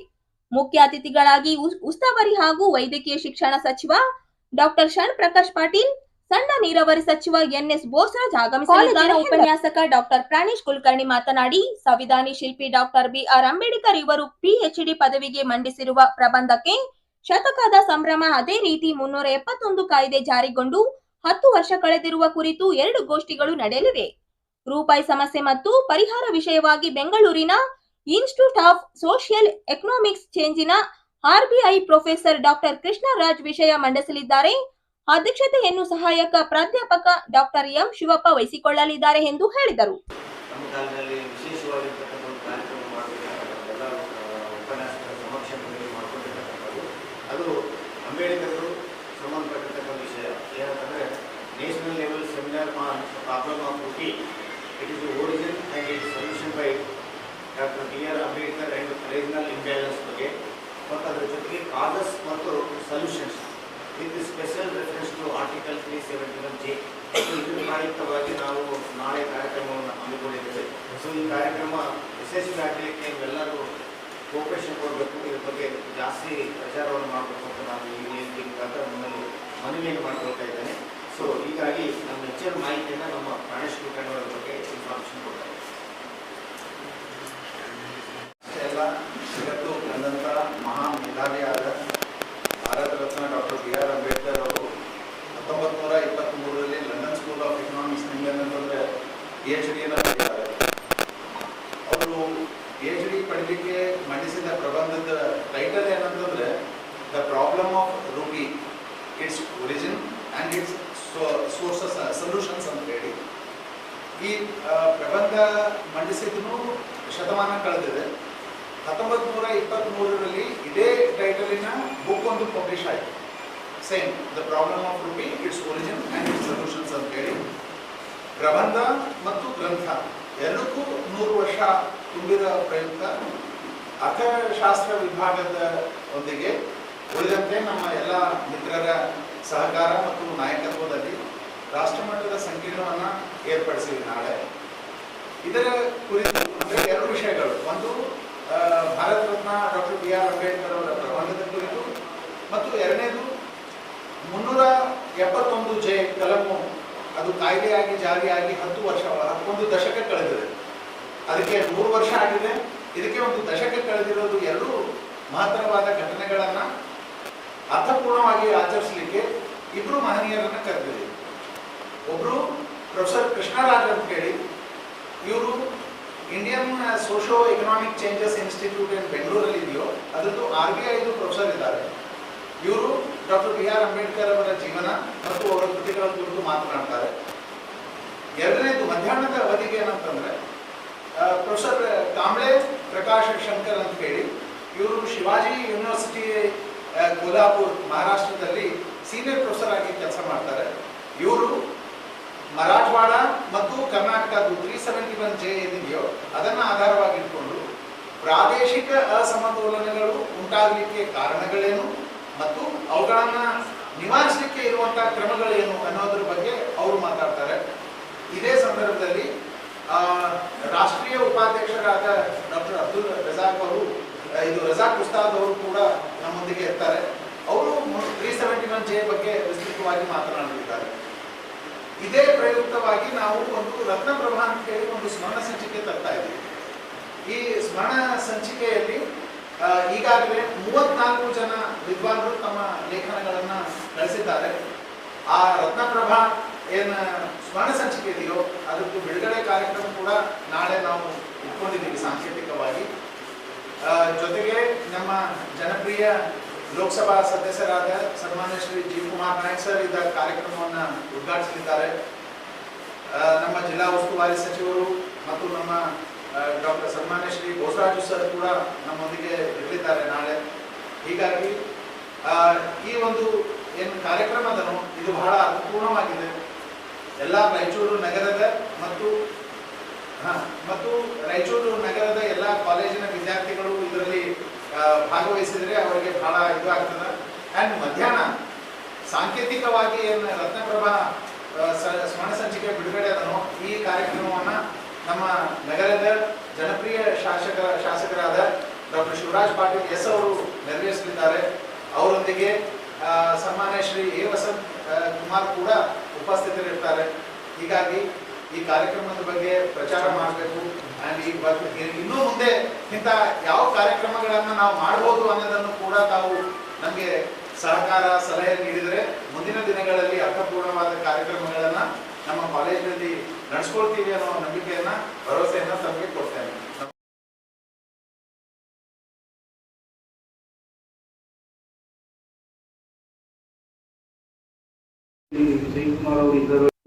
ಮುಖ್ಯ ಅತಿಥಿಗಳಾಗಿ ಉಸ್ತುವಾರಿ ಹಾಗೂ ವೈದ್ಯಕೀಯ ಶಿಕ್ಷಣ ಸಚಿವ ಡಾಕ್ಟರ್ ಶರಣ್ ಪ್ರಕಾಶ್ ಪಾಟೀಲ್, ಸಣ್ಣ ನೀರಾವರಿ ಸಚಿವ ಎನ್ಎಸ್ ಬೋಸರಾಜ್ ಆಗಮಿಸಲಿದ್ದಾರೆ. ಉಪನ್ಯಾಸಕ ಡಾಕ್ಟರ್ ಪ್ರಾಣೇಶ್ ಕುಲಕರ್ಣಿ ಮಾತನಾಡಿ, ಸಂವಿಧಾನಿ ಶಿಲ್ಪಿ ಡಾಕ್ಟರ್ ಬಿಆರ್ ಅಂಬೇಡ್ಕರ್ ಇವರು ಪಿಎಚ್ಡಿ ಪದವಿಗೆ ಮಂಡಿಸಿರುವ ಪ್ರಬಂಧಕ್ಕೆ ಶತಕದ ಸಂಭ್ರಮ. ಅದೇ ರೀತಿ 371 ಕಾಯ್ದೆ ಜಾರಿಗೊಂಡು 10 ವರ್ಷ ಕಳೆದಿರುವ ಕುರಿತು 2 ಗೋಷ್ಠಿಗಳು ನಡೆಯಲಿವೆ. ರೂಪಾಯಿ ಸಮಸ್ಯೆ ಮತ್ತು ಪರಿಹಾರ ವಿಷಯವಾಗಿ ಬೆಂಗಳೂರಿನ ಇನ್ಸ್ಟಿಟ್ಯೂಟ್ ಆಫ್ ಸೋಷಿಯಲ್ ಎಕನಾಮಿಕ್ಸ್ ಚೇಂಜಿನ ಆರ್ಬಿಐ ಪ್ರೊಫೆಸರ್ ಡಾಕ್ಟರ್ ಕೃಷ್ಣರಾಜ್ ವಿಷಯ ಮಂಡಿಸಲಿದ್ದಾರೆ. ಅಧ್ಯಕ್ಷತೆಯನ್ನು ಸಹಾಯಕ ಪ್ರಾಧ್ಯಾಪಕ ಡಾಕ್ಟರ್ ಎಂ ಶಿವಪ್ಪ ವಹಿಸಿಕೊಳ್ಳಲಿದ್ದಾರೆ ಎಂದು ಹೇಳಿದರು. ನಮ್ಮ ಕಾಲದಲ್ಲಿ ವಿಶೇಷವಾಗಿರ್ತಕ್ಕಂಥ ಒಂದು ಕಾರ್ಯಕ್ರಮ ಮಾಡಬೇಕಾದ ಎಲ್ಲ ಉಪನ್ಯಾಸಕರ ಸಮಕ್ಷಮದಲ್ಲಿ ಮಾಡಿಕೊಂಡಿರ್ತಕ್ಕಂಥದ್ದು ಅದು ಅಂಬೇಡ್ಕರ್ರು ಸಂಬಂಧಪಟ್ಟಿರ್ತಕ್ಕಂಥ ವಿಷಯ ಏನಂತಂದರೆ national level seminar on problem of rupee. It is origin and it is solution by doctor BR Ambedkar and regional imbalance ಬಗ್ಗೆ ಮತ್ತು ಅದರ ಜೊತೆಗೆ ಕಾಸಸ್ ಮತ್ತು solutions with special reference to article 371J. ಇದರ ಪ್ರಾಯುಕ್ತವಾಗಿ ನಾವು ನಾಳೆ ಕಾರ್ಯಕ್ರಮವನ್ನು ಹಮ್ಮಿಕೊಂಡಿದ್ದೇವೆ. ಸೊ ಈ ಕಾರ್ಯಕ್ರಮ ಯಶಸ್ವಿ ಆಗಲಿಕ್ಕೆ ನೀವೆಲ್ಲರೂ ಕೋಪರೇಷನ್ ಕೊಡಬೇಕು, ಇದ್ರ ಬಗ್ಗೆ ಜಾಸ್ತಿ ಪ್ರಚಾರವನ್ನು ಮಾಡಬೇಕು ಅಂತ ನಾನು ಈ ಮುಖಾಂತರ ನಮ್ಮಲ್ಲಿ ಮನವಿಯನ್ನು ಮಾಡಿಕೊಳ್ತಾ ಇದ್ದೇನೆ. ಸೊ ಹೀಗಾಗಿ ನಮ್ಮ ಹೆಚ್ಚಿನ ಮಾಹಿತಿಯನ್ನು ನಮ್ಮ ಪ್ರಾಣೇಶ್ ಕುಲಕರ್ಣಿ ಅವರ ಬಗ್ಗೆ ಇನ್ಫಾರ್ಮೇಷನ್ ಕೊಡ್ತಾರೆ. ಎಲ್ಲ ಇವತ್ತು ಬಂದಂಥ ಮಹಾನ್ ಮೇಧಾವಿಯಾದ ಭಾರತ ರತ್ನ ಡಾಕ್ಟರ್ ಬಿಆರ್ ಅಂಬೇಡ್ಕರ್ ಅವರು 1923ರಲ್ಲಿ ಲಂಡನ್ ಸ್ಕೂಲ್ ಆಫ್ ಎಕನಾಮಿಕ್ಸ್ ಏನಂತಂದರೆ PhD-ಯನ್ನು ಪಡೆದಿದ್ದಾರೆ. ಅವರು PhD ಪಡೀಲಿಕ್ಕೆ ಮಂಡಿಸಿದ ಪ್ರಬಂಧದ ಟೈಟಲ್ ಏನಂತಂದರೆ the problem of rupee, it's origin and it's sources solutions ಅಂತ ಹೇಳಿ ಈ ಪ್ರಬಂಧ ಮಂಡಿಸಿದ್ರೂ ಶತಮಾನ ಕಳೆದಿದೆ. 1923ರಲ್ಲಿ ಇದೇ ಟೈಟಲಿನ ಬುಕ್ ಒಂದು ಪಬ್ಲಿಷ್ ಆಯಿತು. Same the problem of rupee, it's origin and it's solutions ಅಂತೇಳಿ. ಪ್ರಬಂಧ ಮತ್ತು ಗ್ರಂಥ ಎರಡಕ್ಕೂ 100 ವರ್ಷ ತುಂಬಿದ ಪ್ರಯುಕ್ತ ಅರ್ಥಶಾಸ್ತ್ರ ವಿಭಾಗದ ಒಂದಿಗೆ ಉಳಿದಂತೆ ನಮ್ಮ ಎಲ್ಲ ಮಿತ್ರರ ಸಹಕಾರ ಮತ್ತು ನಾಯಕತ್ವದಲ್ಲಿ ರಾಷ್ಟ್ರಮಟ್ಟದ ಸಂಕಿರಣವನ್ನು ಏರ್ಪಡಿಸಿವಿ ನಾಳೆ. ಇದರ ಕುರಿತು ಅಂದರೆ 2 ವಿಷಯಗಳು, ಒಂದು ಭಾರತ ರತ್ನ ಡಾಕ್ಟರ್ ಬಿಆರ್ ಅಂಬೇಡ್ಕರ್ ಅವರ ಪ್ರಬಂಧದ ಕುರಿತು ಮತ್ತು ಎರಡನೇದು 371J ಕಲಮು ಅದು ಕಾಯ್ದೆಯಾಗಿ ಜಾರಿಯಾಗಿ 10 ವರ್ಷ 11 ದಶಕ ಕಳೆದಿದೆ. ಅದಕ್ಕೆ 100 ವರ್ಷ ಆಗಿದೆ. ಇದಕ್ಕೆ 1 ದಶಕ ಕಳೆದಿರೋದು 2 ಮಹತ್ತರವಾದ ಘಟನೆಗಳನ್ನು ಅರ್ಥಪೂರ್ಣವಾಗಿ ಆಚರಿಸಲಿಕ್ಕೆ 2 ಮಹನೀಯರನ್ನು ಕರೆದಿದೆ. ಒಬ್ಬರು ಪ್ರೊಫೆಸರ್ ಕೃಷ್ಣರಾಜ್ ಅಂತ ಹೇಳಿ, ಇವರು Indian socio economic changes institute ಏನು ಬೆಂಗಳೂರಲ್ಲಿ ಇದೆಯೋ ಅದರದ್ದು RBIದು ಪ್ರೊಫೆಸರ್ ಇದ್ದಾರೆ. ಇವರು ಡಾಕ್ಟರ್ ಬಿಆರ್ ಅಂಬೇಡ್ಕರ್ ಅವರ ಜೀವನ ಮತ್ತು ಅವರ ಕೃತಿಗಳ ಕುರಿತು ಮಾತನಾಡ್ತಾರೆ. ಎರಡನೇದು ಮಧ್ಯಾಹ್ನದ ಅವಧಿಗೆ ಏನಂತಂದರೆ ಪ್ರೊಫೆಸರ್ ಕಾಂಬ್ಳೆ ಪ್ರಕಾಶ್ ಶಂಕರ್ ಅಂತ ಹೇಳಿ, ಇವರು ಶಿವಾಜಿ ಯೂನಿವರ್ಸಿಟಿ ಕೋಲ್ಹಾಪುರ್ ಮಹಾರಾಷ್ಟ್ರದಲ್ಲಿ ಸೀನಿಯರ್ ಪ್ರೊಫೆಸರ್ ಆಗಿ ಕೆಲಸ ಮಾಡ್ತಾರೆ. ಇವರು ಮರಾಠವಾಡ ಮತ್ತು ಕರ್ನಾಟಕದ 371J ಏನಿದೆಯೋ ಅದನ್ನು ಆಧಾರವಾಗಿಟ್ಕೊಂಡು ಪ್ರಾದೇಶಿಕ ಅಸಮತೋಲನಗಳು ಉಂಟಾಗಲಿಕ್ಕೆ ಕಾರಣಗಳೇನು ಮತ್ತು ಅವುಗಳನ್ನು ನಿವಾರಿಸಲಿಕ್ಕೆ ಇರುವಂಥ ಕ್ರಮಗಳೇನು ಅನ್ನೋದ್ರ ಬಗ್ಗೆ ಅವರು ಮಾತಾಡ್ತಾರೆ. ಇದೇ ಸಂದರ್ಭದಲ್ಲಿ ರಾಷ್ಟ್ರೀಯ ಉಪಾಧ್ಯಕ್ಷರಾದ ಡಾಕ್ಟರ್ ಅಬ್ದುಲ್ ರಜಾಕ್ ಅವರು, ಇದು ರಜಾಕ್ ಉಸ್ತಾದ್ ಅವರು ಕೂಡ ನಮ್ಮೊಂದಿಗೆ ಇರ್ತಾರೆ. ಅವರು 371J ಬಗ್ಗೆ ವಿಸ್ತೃತವಾಗಿ ಮಾತನಾಡಲಿದ್ದಾರೆ. ಇದೇ ಪ್ರಯುಕ್ತವಾಗಿ ನಾವು ಒಂದು ರತ್ನಪ್ರಭಾ ಅಂತ ಹೇಳಿ ಒಂದು ಸ್ಮರಣ ಸಂಚಿಕೆ ತರ್ತಾ ಇದ್ದೀವಿ. ಈ ಸ್ಮರಣ ಸಂಚಿಕೆಯಲ್ಲಿ ಈಗಾಗಲೇ 34 ಜನ ವಿದ್ವಾಂಸರು ತಮ್ಮ ಲೇಖನಗಳನ್ನು ಕಳಿಸಿದ್ದಾರೆ. ಆ ರತ್ನಪ್ರಭಾ ಏನು ಸ್ಮರಣ ಸಂಚಿಕೆ ಇದೆಯೋ ಅದಕ್ಕೆ ಬಿಡುಗಡೆ ಕಾರ್ಯಕ್ರಮ ಕೂಡ ನಾಳೆ ನಾವು ಇಟ್ಕೊಂಡಿದ್ದೀವಿ ಸಾಂಕೇತಿಕವಾಗಿ. ಜೊತೆಗೆ ನಮ್ಮ ಜನಪ್ರಿಯ ಲೋಕಸಭಾ ಸದಸ್ಯರಾದ ಸನ್ಮಾನ್ಯ ಶ್ರೀ ಜಿ ಕುಮಾರ್ ನಾಯಕ್ ಸರ್ ಇದ್ದ ಕಾರ್ಯಕ್ರಮವನ್ನು ಉದ್ಘಾಟಿಸಲಿದ್ದಾರೆ. ನಮ್ಮ ಜಿಲ್ಲಾ ಉಸ್ತುವಾರಿ ಸಚಿವರು ಮತ್ತು ನಮ್ಮ ಡಾಕ್ಟರ್ ಸನ್ಮಾನ್ಯ ಶ್ರೀ ಬೋಸರಾಜು ಸರ್ ಕೂಡ ನಮ್ಮೊಂದಿಗೆ ಇರಲಿದ್ದಾರೆ ನಾಳೆ. ಹೀಗಾಗಿ ಈ ಒಂದು ಏನು ಕಾರ್ಯಕ್ರಮದನು ಇದು ಬಹಳ ಅರ್ಥಪೂರ್ಣವಾಗಿದೆ. ಎಲ್ಲ ರಾಯಚೂರು ನಗರದ ಮತ್ತು ರಾಯಚೂರು ನಗರದ ಎಲ್ಲ ಕಾಲೇಜಿನ ವಿದ್ಯಾರ್ಥಿಗಳು ಇದರಲ್ಲಿ ಭಾಗವಹಿಸಿದರೆ ಅವರಿಗೆ ಬಹಳ ಇದು ಆಗ್ತದೆ. ಆ್ಯಂಡ್ ಮಧ್ಯಾಹ್ನ ಸಾಂಕೇತಿಕವಾಗಿ ಏನು ರತ್ನಪ್ರಭಾ ಸ್ಮರಣ ಸಂಚಿಕೆ ಬಿಡುಗಡೆ ಅದನ್ನು ಈ ಕಾರ್ಯಕ್ರಮವನ್ನು ನಮ್ಮ ನಗರದ ಜನಪ್ರಿಯ ಶಾಸಕರಾದ ಡಾಕ್ಟರ್ ಶಿವರಾಜ್ ಪಾಟೀಲ್ ಎಸ್ ಅವರು ನೆರವೇರಿಸಲಿದ್ದಾರೆ. ಅವರೊಂದಿಗೆ ಸನ್ಮಾನ್ಯ ಶ್ರೀ ಎ ವಸಂತ್ ಕುಮಾರ್ ಕೂಡ ಉಪಸ್ಥಿತರಿರ್ತಾರೆ. ಹೀಗಾಗಿ ಈ ಕಾರ್ಯಕ್ರಮದ ಬಗ್ಗೆ ಪ್ರಚಾರ ಮಾಡಬೇಕು. ಆ್ಯಂಡ್ ಇನ್ನೂ ಮುಂದೆ ಇಂಥ ಯಾವ ಕಾರ್ಯಕ್ರಮಗಳನ್ನು ನಾವು ಮಾಡ್ಬೋದು ಅನ್ನೋದನ್ನು ಕೂಡ ತಾವು ನಮಗೆ ಸಹಕಾರ ಸಲಹೆ ನೀಡಿದರೆ ಮುಂದಿನ ದಿನಗಳಲ್ಲಿ ಅರ್ಥಪೂರ್ಣವಾದ ಕಾರ್ಯಕ್ರಮಗಳನ್ನು ನಮ್ಮ ಕಾಲೇಜಿನಲ್ಲಿ ನಡೆಸ್ಕೊಳ್ತೀವಿ ಅನ್ನೋ ನಂಬಿಕೆಯನ್ನು ಭರವಸೆಯನ್ನು ತಮಗೆ ಕೊಡ್ತೇನೆ.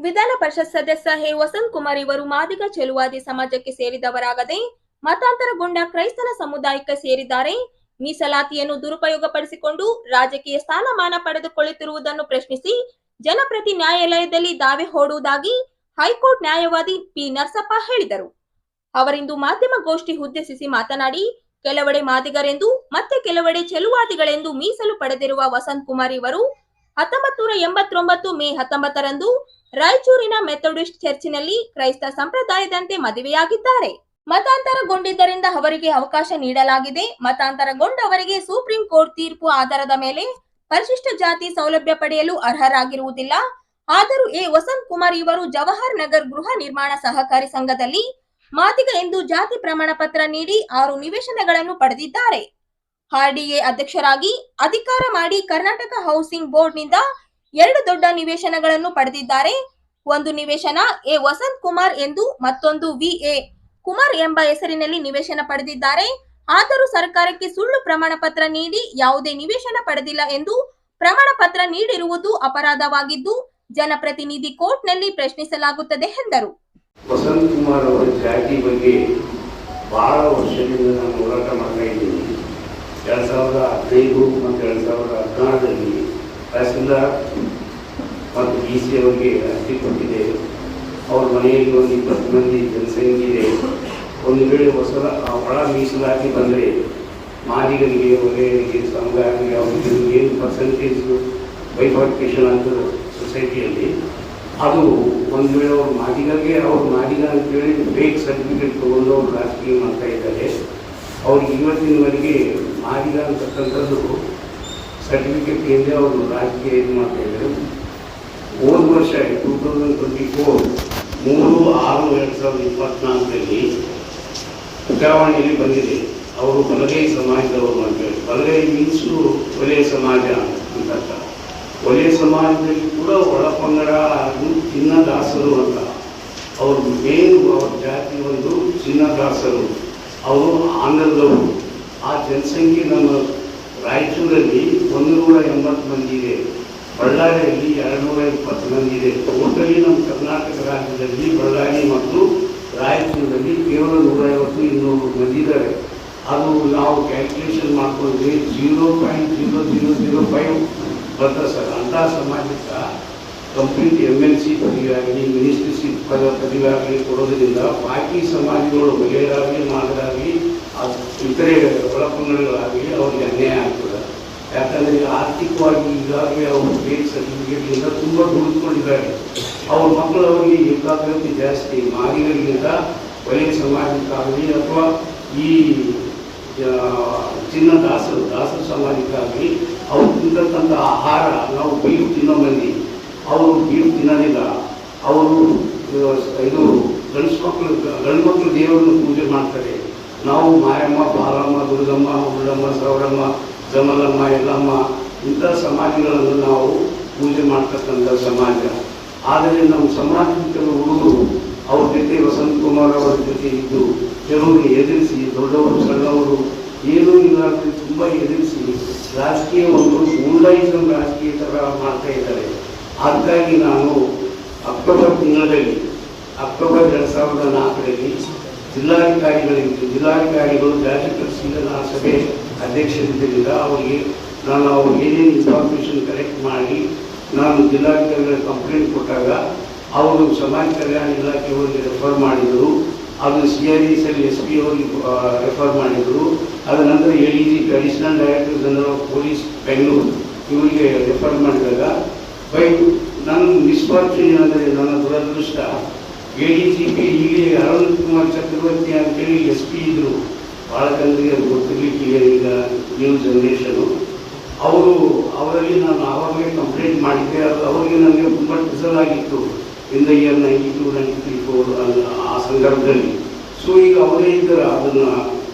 ವಿಧಾನ ಪರಿಷತ್ ಸದಸ್ಯ ಹೇ ವಸಂತ್ ಕುಮಾರ್ ಇವರು ಮಾದಿಗ ಚೆಲುವಾದಿ ಸಮಾಜಕ್ಕೆ ಸೇರಿದವರಾಗದೆ ಮತಾಂತರಗೊಂಡ ಕ್ರೈಸ್ತನ ಸಮುದಾಯಕ್ಕೆ ಸೇರಿದ್ದಾರೆ. ಮೀಸಲಾತಿಯನ್ನು ದುರುಪಯೋಗಪಡಿಸಿಕೊಂಡು ರಾಜಕೀಯ ಸ್ಥಾನಮಾನ ಪಡೆದುಕೊಳ್ಳುತ್ತಿರುವುದನ್ನು ಪ್ರಶ್ನಿಸಿ ಜನಪ್ರತಿ ನ್ಯಾಯಾಲಯದಲ್ಲಿ ದಾವೆ ಹೂಡುವುದಾಗಿ ಹೈಕೋರ್ಟ್ ನ್ಯಾಯವಾದಿ ಪಿ ನರಸಪ್ಪ ಹೇಳಿದರು. ಅವರಿಂದು ಮಾಧ್ಯಮ ಗೋಷ್ಠಿ ಉದ್ದೇಶಿಸಿ ಮಾತನಾಡಿ, ಕೆಲವೆಡೆ ಮಾದಿಗರೆಂದು ಮತ್ತೆ ಕೆಲವೆಡೆ ಚೆಲುವಾದಿಗಳೆಂದು ಮೀಸಲು ಪಡೆದಿರುವ ವಸಂತ್ ಕುಮಾರ್ ಇವರು 1989 ಮೇ 19ರಂದು ರಾಯಚೂರಿನ ಮೆಥೋಡಿಸ್ಟ್ ಚರ್ಚಿನಲ್ಲಿ ಕ್ರೈಸ್ತ ಸಂಪ್ರದಾಯದಂತೆ ಮದುವೆಯಾಗಿದ್ದಾರೆ. ಮತಾಂತರಗೊಂಡಿದ್ದರಿಂದ ಅವರಿಗೆ ಅವಕಾಶ ನೀಡಲಾಗಿದೆ. ಮತಾಂತರಗೊಂಡವರಿಗೆ ಸುಪ್ರೀಂ ಕೋರ್ಟ್ ತೀರ್ಪು ಆಧಾರದ ಮೇಲೆ ಪರಿಶಿಷ್ಟ ಜಾತಿ ಸೌಲಭ್ಯ ಪಡೆಯಲು ಅರ್ಹರಾಗಿರುವುದಿಲ್ಲ. ಆದರೂ ವಸಂತ್ ಕುಮಾರ್ ಇವರು ಜವಾಹರ್ ನಗರ್ ಗೃಹ ನಿರ್ಮಾಣ ಸಹಕಾರಿ ಸಂಘದಲ್ಲಿ ಮಾದಿಗ ಎಂದು ಜಾತಿ ಪ್ರಮಾಣ ಪತ್ರ ನೀಡಿ 6 ನಿವೇಶನಗಳನ್ನು ಪಡೆದಿದ್ದಾರೆ. ಆರ್ಡಿಎ ಅಧ್ಯಕ್ಷರಾಗಿ ಅಧಿಕಾರ ಮಾಡಿ ಕರ್ನಾಟಕ ಹೌಸಿಂಗ್ ಬೋರ್ಡ್ ನಿಂದ 2 ದೊಡ್ಡ ನಿವೇಶನಗಳನ್ನು ಪಡೆದಿದ್ದಾರೆ. ಒಂದು ನಿವೇಶನ ವಸಂತ್ ಕುಮಾರ್ ಎಂದು ಮತ್ತೊಂದು ವಿ.ಎ. ಕುಮಾರ್ ಎಂಬ ಹೆಸರಿನಲ್ಲಿ ನಿವೇಶನ ಪಡೆದಿದ್ದಾರೆ. ಆದರೂ ಸರ್ಕಾರಕ್ಕೆ ಸುಳ್ಳು ಪ್ರಮಾಣ ಪತ್ರ ನೀಡಿ ಯಾವುದೇ ನಿವೇಶನ ಪಡೆದಿಲ್ಲ ಎಂದು ಪ್ರಮಾಣ ಪತ್ರ ನೀಡಿರುವುದು ಅಪರಾಧವಾಗಿದ್ದು ಜನಪ್ರತಿನಿಧಿ ಕೋರ್ಟ್ನಲ್ಲಿ ಪ್ರಶ್ನಿಸಲಾಗುತ್ತದೆ ಎಂದರು. ವಸಂತ್ ಕುಮಾರ್ ಅವರ ಜಾತಿ ಬಗ್ಗೆ ಬಹಳ ವರ್ಷದಿಂದ ನಾನು ಹೋರಾಟ ಮಾಡ್ತಾ ಇದ್ದೀನಿ. 2015 ಮತ್ತು 2016ರಲ್ಲಿ ತಹಸೀಲ್ದಾರ್ ಮತ್ತು ಡಿ.ಸಿ ಅವರಿಗೆ ಅರ್ಜಿ ಕೊಟ್ಟಿದೆ. ಅವ್ರ ಮನೆಯಲ್ಲಿ ಒಂದು 20 ಮಂದಿ ಜನಸಂಖ್ಯೆ ಇದೆ. ಒಂದು ವೇಳೆ ಒಳ ಮೀಸಲಾತಿ ಬಂದರೆ ಮಾದಿಗರಿಗೆ, ಒಲೆಯರಿಗೆ, ಸಮುದಾಯರಿಗೆ ಅವರಿಗೆ ಏನು ಪರ್ಸೆಂಟೇಜು ಬೈಫಾರ್ಕೇಷನ್ ಆಗ್ತದೆ ಸೊಸೈಟಿಯಲ್ಲಿ, ಅದು ಒಂದು ವೇಳೆ ಅವ್ರು ಮಾದಿಗರಿಗೆ ಮಾದಿಗ ಅಂತೇಳಿ ಬೇಕ್ ಸರ್ಟಿಫಿಕೇಟ್ ತೊಗೊಂಡು ಅವ್ರು ರಾಜಕೀಯ ಮಾಡ್ತಾ ಇದ್ದಾರೆ. ಅವ್ರಿಗೆ ಇವತ್ತಿನವರೆಗೆ ಮಾದಿಗ ಅಂತಕ್ಕಂಥದ್ದು ಸರ್ಟಿಫಿಕೇಟ್ ಇಲ್ಲದೆ ಅವರು ರಾಜಕೀಯ ಇದು ಮಾಡ್ತಾ ಇದ್ದಾರೆ. ಹೋದ ವರ್ಷ 2024 3/6/2024ರಲ್ಲಿ ಚುನಾವಣೆಯಲ್ಲಿ ಬಂದಿದೆ. ಅವರು ಬಲಗೈ ಸಮಾಜದವರು ಅಂತೇಳಿ, ಬಲಗೈ ಮೀನ್ಸು ಒಲೆಯ ಸಮಾಜ ಅಂತ. ಒಲೆಯ ಸಮಾಜದಲ್ಲಿ ಕೂಡ ಒಳಪಂಗಡ ಹಾಗೂ ಚಿನ್ನದಾಸರು ಅಂತ ಅವರು ಮೇನ್ ಅವ್ರ ಜಾತಿ ಒಂದು ಚಿನ್ನದಾಸರು. ಅವರು ಆಂಧ್ರದವರು. ಆ ಜನಸಂಖ್ಯೆ ನಮ್ಮ ರಾಯಚೂರಲ್ಲಿ 180 ಮಂದಿ ಇದೆ, ಬಳ್ಳಾರಿಯಲ್ಲಿ 220 ಮಂದಿ ಇದೆ. ಟೋಟಲಿ ನಮ್ಮ ಕರ್ನಾಟಕ ರಾಜ್ಯದಲ್ಲಿ ಬಳ್ಳಾರಿ ಮತ್ತು ರಾಯಚೂರಲ್ಲಿ ಕೇವಲ 150-200 ಮಂದಿ ಇದ್ದಾರೆ. ಅದು ನಾವು ಕ್ಯಾಲ್ಕುಲೇಷನ್ ಮಾಡಿಕೊಂಡ್ರೆ 0.0005 ಬರ್ತದೆ ಸರ್. ಅಂಥ ಸಮಾಜಕ್ಕೆ ಕಂಪ್ಲೀಟ್ MLC ಪದವಿಯಾಗಲಿ, ಮಿನಿಸ್ಟ್ರಿಶಿಪ್ ಪದವಿಯಾಗಲಿ ಕೊಡೋದ್ರಿಂದ ಬಾಕಿ ಸಮಾಜಗಳು ಮಹಿಳೆಯರಾಗಲಿ, ಮಾದರಾಗಲಿ, ಇತರೆ ಒಳಪಂಗಡಗಳಾಗಲಿ ಅವ್ರಿಗೆ ಅನ್ಯಾಯ ಆಗ್ತದೆ. ಯಾಕಂದರೆ ಆರ್ಥಿಕವಾಗಿ ಈಗಾಗಲೇ ಅವರು ಬೇಕ್ ಸರ್ಟಿಫಿಕೇಟ್ನಿಂದ ತುಂಬ ದುಡಿದುಕೊಂಡಿದ್ದಾರೆ. ಅವ್ರ ಮಕ್ಕಳು ಅವರಿಗೆ ಏಕಾಗ್ರತೆ ಜಾಸ್ತಿ. ಮಾದಿಗರಿಗಿಂತ ಒಲೆಯ ಸಮಾಜಕ್ಕಾಗಲಿ ಅಥವಾ ಈ ಚಿನ್ನದಾಸರು ಸಮಾಜಕ್ಕಾಗಲಿ ಅವ್ರು ತಿಂತಕ್ಕಂಥ ಆಹಾರ, ನಾವು ಬೀರು ತಿನ್ನೋ ಮಂದಿ, ಅವರು ಬೀರು ತಿನ್ನೋದಿಲ್ಲ. ಅವರು ಇದು ಗಂಡು ಮಕ್ಕಳು ದೇವರನ್ನು ಪೂಜೆ ಮಾಡ್ತಾರೆ. ನಾವು ಮಾಯಮ್ಮ, ಬಾಲಮ್ಮ, ದುರ್ಗಮ್ಮ, ಹುಳ್ಳಮ್ಮ, ಸೌರಮ್ಮ, ಜಮಲಮ್ಮ, ಎಲ್ಲಮ್ಮ ಇಂಥ ಸಮಾಜಗಳನ್ನು ನಾವು ಪೂಜೆ ಮಾಡ್ತಕ್ಕಂಥ ಸಮಾಜ. ಆದರೆ ನಮ್ಮ ಸಮಾಜದ ಕೆಲವು ಹುಡುಗರು ಅವ್ರ ಜೊತೆ ವಸಂತ್ ಕುಮಾರ್ ಅವರ ಜೊತೆ ಇದ್ದು ಕೆಲವರು ಎದುರಿಸಿ, ದೊಡ್ಡವರು ಸಣ್ಣವರು ಏನೂ ಇಲ್ಲ ತುಂಬ ಎದುರಿಸಿ ರಾಜಕೀಯ ಒಂದು ಗೂಂಡಾಯಿಸಮ್ ರಾಜಕೀಯ ಥರ ಮಾಡ್ತಾ ಇದ್ದಾರೆ. ಹಾಗಾಗಿ ನಾನು ಅಕ್ಟೋಬರ್ 2004ರಲ್ಲಿ ಜಿಲ್ಲಾಧಿಕಾರಿಗಳು ಜಾಗೃತ ಸಭೆ ಅಧ್ಯಕ್ಷರಿದ್ದರಿಂದ ಅವರಿಗೆ ನಾನು ಏನೇನು ಇನ್ಫಾರ್ಮೇಷನ್ ಕಲೆಕ್ಟ್ ಮಾಡಿ ನಾನು ಜಿಲ್ಲಾಧಿಕಾರಿಗಳ ಕಂಪ್ಲೇಂಟ್ ಕೊಟ್ಟಾಗ ಅವರು ಸಮಾಜ ಕಲ್ಯಾಣ ಇಲಾಖೆಯವರಿಗೆ ರೆಫರ್ ಮಾಡಿದರು. ಅದು CRESL SP ಅವರಿಗೆ ರೆಫರ್ ಮಾಡಿದರು. ಅದ ನಂತರ ADG additional director general of police Bengaluru ಇವರಿಗೆ ರೆಫರ್ ಮಾಡಿದಾಗ ನನ್ನ ನಿಸ್ವಾರ್ಥಿ ಅಂದರೆ ನನ್ನ ದುರದೃಷ್ಟ ADGP ಹೀಗೆ ಅರವಿಂದ್ ಕುಮಾರ್ ಚಕ್ರವರ್ತಿ ಅಂತೇಳಿ SP ಇದ್ದರು. ಭಾಳ ಜನರಿಗೆ ಅದು ಗೊತ್ತಿರಲಿಕ್ಕೆ ಈಗ ನ್ಯೂ ಜನ್ರೇಷನು. ಅವರಲ್ಲಿ ನಾನು ಆವಾಗಲೇ ಕಂಪ್ಲೇಂಟ್ ಮಾಡಿದ್ದೆ. ಅದು ಅವರಿಗೆ ನನಗೆ ತುಂಬ ಡಿಸಲ್ ಆಗಿತ್ತು ಇನ್ ದ ಇಯರ್ 92, 93 ಆ ಸಂದರ್ಭದಲ್ಲಿ. ಸೊ ಈಗ ಅವರೇ ಇದ್ದರೆ ಅದನ್ನು